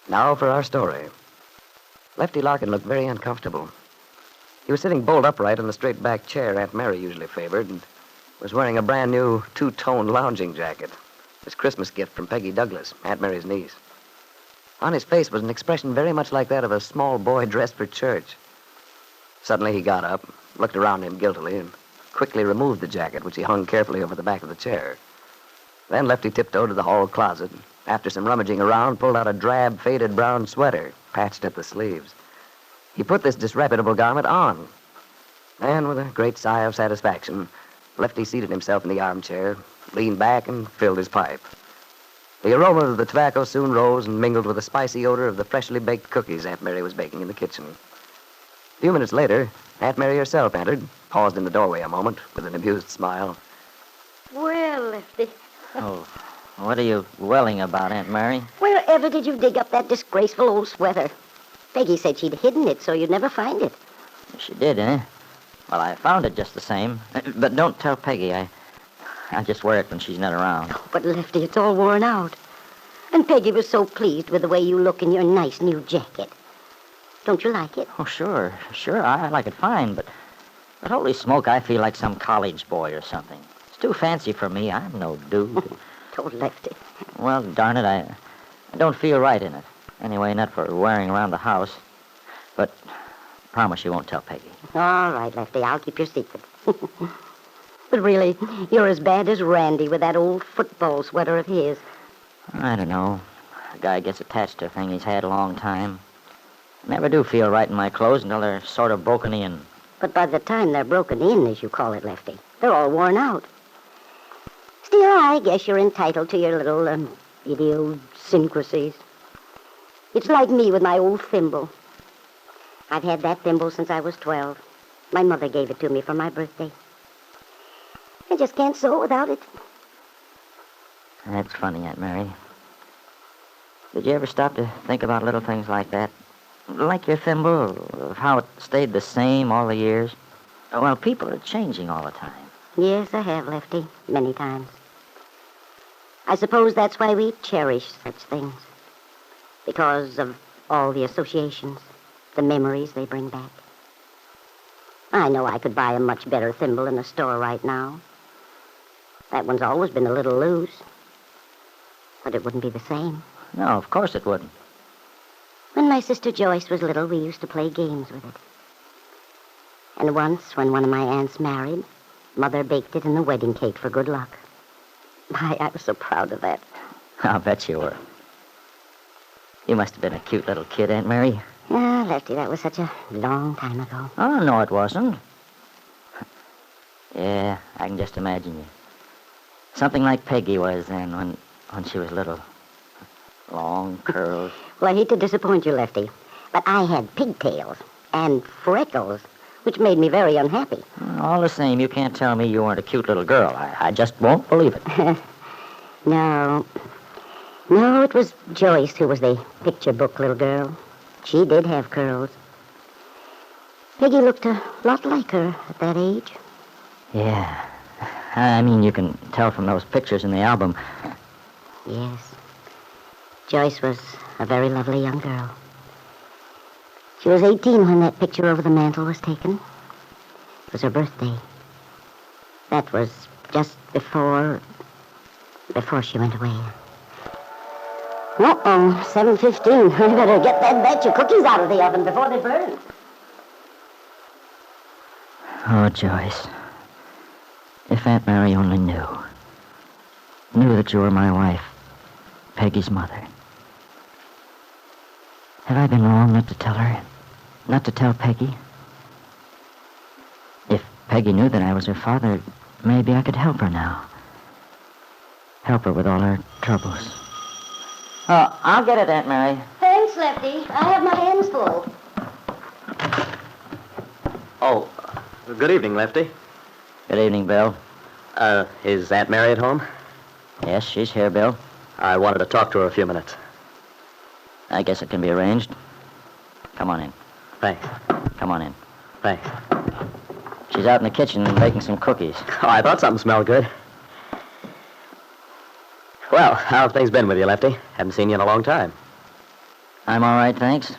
Now for our story. Lefty Larkin looked very uncomfortable. He was sitting bolt upright in the straight-back chair Aunt Mary usually favored and was wearing a brand-new two-tone lounging jacket, his Christmas gift from Peggy Douglas, Aunt Mary's niece. On his face was an expression very much like that of a small boy dressed for church. Suddenly he got up, looked around him guiltily, and quickly removed the jacket, which he hung carefully over the back of the chair. Then Lefty tiptoed to the hall closet, and after some rummaging around, pulled out a drab, faded brown sweater, patched at the sleeves. He put this disreputable garment on. And with a great sigh of satisfaction, Lefty seated himself in the armchair, leaned back, and filled his pipe. The aroma of the tobacco soon rose and mingled with the spicy odor of the freshly baked cookies Aunt Mary was baking in the kitchen. A few minutes later, Aunt Mary herself entered, paused in the doorway a moment with an amused smile. Well, Lefty. Oh, what are you welling about, Aunt Mary? Wherever did you dig up that disgraceful old sweater? Peggy said she'd hidden it so you'd never find it. She did, eh? Well, I found it just the same. But don't tell Peggy. I just wear it when she's not around. Oh, but, Lefty, it's all worn out. And Peggy was so pleased with the way you look in your nice new jacket. Don't you like it? Oh, sure. I like it fine, but holy smoke, I feel like some college boy or something. It's too fancy for me. I'm no dude. Oh, Lefty. Well, darn it, I don't feel right in it. Anyway, not for wearing around the house. But promise you won't tell Peggy. All right, Lefty, I'll keep your secret. But really, you're as bad as Randy with that old football sweater of his. I don't know. A guy gets attached to a thing he's had a long time. I never do feel right in my clothes until they're sort of broken in. But by the time they're broken in, as you call it, Lefty, they're all worn out. Still, I guess you're entitled to your little idiosyncrasies. It's like me with my old thimble. I've had that thimble since I was 12. My mother gave it to me for my birthday. I just can't sew without it. That's funny, Aunt Mary. Did you ever stop to think about little things like that? Like your thimble, of how it stayed the same all the years? Well, people are changing all the time. Yes, I have, Lefty, many times. I suppose that's why we cherish such things. Because of all the associations, the memories they bring back. I know I could buy a much better thimble in the store right now. That one's always been a little loose. But it wouldn't be the same. No, of course it wouldn't. When my sister Joyce was little, we used to play games with it. And once, when one of my aunts married, Mother baked it in the wedding cake for good luck. My, I was so proud of that. I'll bet you were. You must have been a cute little kid, Aunt Mary. Ah, Lefty, that was such a long time ago. Oh, no, it wasn't. Yeah, I can just imagine you. Something like Peggy was then when she was little. Long curls. Well, I hate to disappoint you, Lefty, but I had pigtails and freckles, which made me very unhappy. All the same, you can't tell me you weren't a cute little girl. I just won't believe it. No, it was Joyce who was the picture book little girl. She did have curls. Peggy looked a lot like her at that age. Yeah. I mean, you can tell from those pictures in the album. Yes. Joyce was a very lovely young girl. She was 18 when that picture over the mantel was taken. It was her birthday. That was just before she went away. Uh-oh, 7:15. I better get that batch of cookies out of the oven before they burn. Oh, Joyce. If Aunt Mary only knew that you were my wife, Peggy's mother. Have I been wrong not to tell her? Not to tell Peggy? If Peggy knew that I was her father, maybe I could help her now. Help her with all her troubles. Oh, I'll get it, Aunt Mary. Thanks, Lefty. I have my hands full. Oh, good evening, Lefty. Good evening, Bill. Is Aunt Mary at home? Yes, she's here, Bill. I wanted to talk to her a few minutes. I guess it can be arranged. Come on in. Thanks. Come on in. Thanks. She's out in the kitchen baking some cookies. Oh, I thought something smelled good. Well, how have things been with you, Lefty? Haven't seen you in a long time. I'm all right, thanks.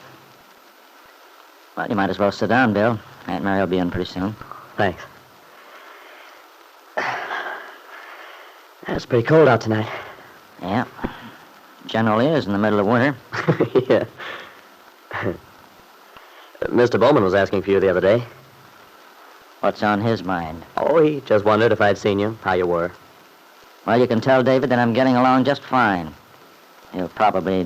Well, you might as well sit down, Bill. Aunt Mary will be in pretty soon. Thanks. It's pretty cold out tonight. Yeah. Generally is in the middle of winter. Yeah. Mr. Bowman was asking for you the other day. What's on his mind? Oh, he just wondered if I'd seen you, how you were. Well, you can tell David that I'm getting along just fine. He'll probably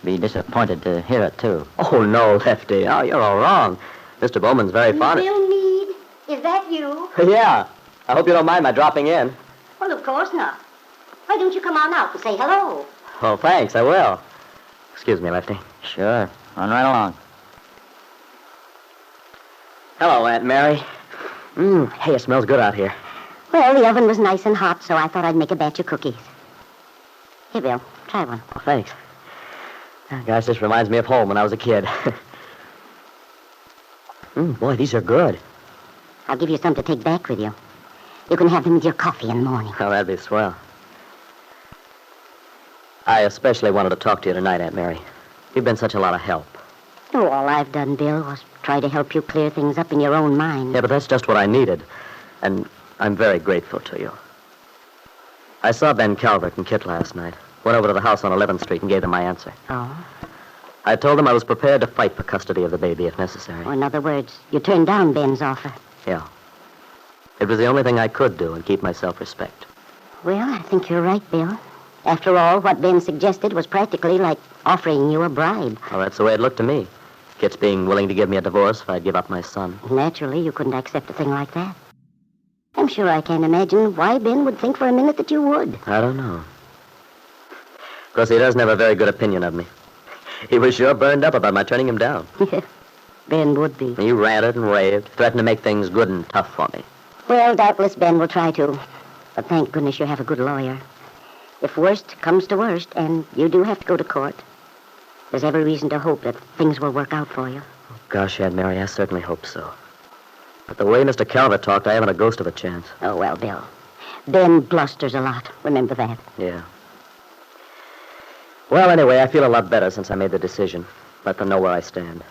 be disappointed to hear it, too. Oh, no, Lefty. Oh, you're all wrong. Mr. Bowman's very fond of... Bill Meade, is that you? Yeah. I hope you don't mind my dropping in. Well, of course not. Why don't you come on out and say hello? Oh, thanks, I will. Excuse me, Lefty. Sure. Run right along. Hello, Aunt Mary. Hey, it smells good out here. Well, the oven was nice and hot, so I thought I'd make a batch of cookies. Here, Bill, try one. Oh, thanks. Gosh, this reminds me of home when I was a kid. Boy, these are good. I'll give you some to take back with you. You can have them with your coffee in the morning. Oh, that'd be swell. I especially wanted to talk to you tonight, Aunt Mary. You've been such a lot of help. Oh, all I've done, Bill, was try to help you clear things up in your own mind. Yeah, but that's just what I needed. And I'm very grateful to you. I saw Ben Calvert and Kit last night. Went over to the house on 11th Street and gave them my answer. Oh? I told them I was prepared to fight for custody of the baby if necessary. Or in other words, you turned down Ben's offer. Yeah. It was the only thing I could do and keep my self-respect. Well, I think you're right, Bill. After all, what Ben suggested was practically like offering you a bribe. Well, that's the way it looked to me. Kit's being willing to give me a divorce if I'd give up my son. Naturally, you couldn't accept a thing like that. I'm sure I can't imagine why Ben would think for a minute that you would. I don't know. Of course, he doesn't have a very good opinion of me. He was sure burned up about my turning him down. Ben would be. He ranted and raved, threatened to make things good and tough for me. Well, doubtless Ben will try to. But thank goodness you have a good lawyer. If worst comes to worst, and you do have to go to court, there's every reason to hope that things will work out for you. Oh, gosh, Aunt Mary, I certainly hope so. But the way Mr. Calvert talked, I haven't a ghost of a chance. Oh, well, Bill. Ben blusters a lot. Remember that. Yeah. Well, anyway, I feel a lot better since I made the decision. Let them know where I stand.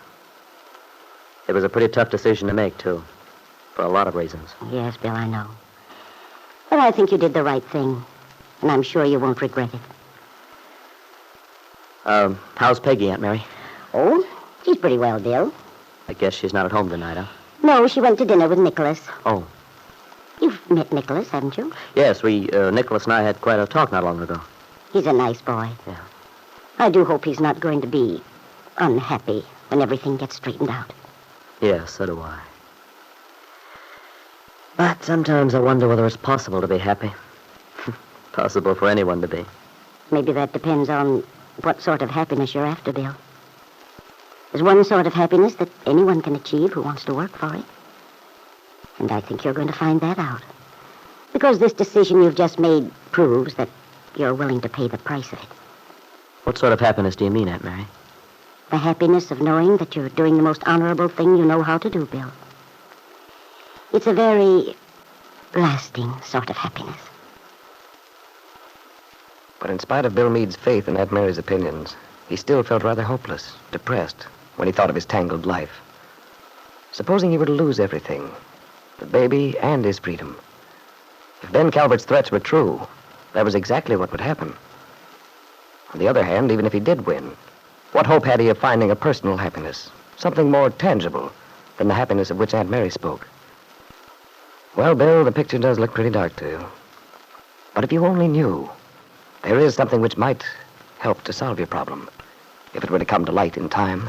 It was a pretty tough decision to make, too. For a lot of reasons. Yes, Bill, I know. But I think you did the right thing. And I'm sure you won't regret it. How's Peggy, Aunt Mary? Oh, she's pretty well, Bill. I guess she's not at home tonight, huh? No, she went to dinner with Nicholas. Oh. You've met Nicholas, haven't you? Yes, Nicholas and I had quite a talk not long ago. He's a nice boy. Yeah. I do hope he's not going to be unhappy when everything gets straightened out. Yes, so do I. But sometimes I wonder whether it's possible to be happy. Possible for anyone to be. Maybe that depends on what sort of happiness you're after, Bill. There's one sort of happiness that anyone can achieve who wants to work for it. And I think you're going to find that out. Because this decision you've just made proves that you're willing to pay the price of it. What sort of happiness do you mean, Aunt Mary? The happiness of knowing that you're doing the most honorable thing you know how to do, Bill. It's a very lasting sort of happiness. But in spite of Bill Meade's faith in Aunt Mary's opinions, he still felt rather hopeless, depressed, when he thought of his tangled life. Supposing he were to lose everything, the baby and his freedom. If Ben Calvert's threats were true, that was exactly what would happen. On the other hand, even if he did win, what hope had he of finding a personal happiness, something more tangible than the happiness of which Aunt Mary spoke? Well, Bill, the picture does look pretty dark to you. But if you only knew, there is something which might help to solve your problem, if it were to come to light in time.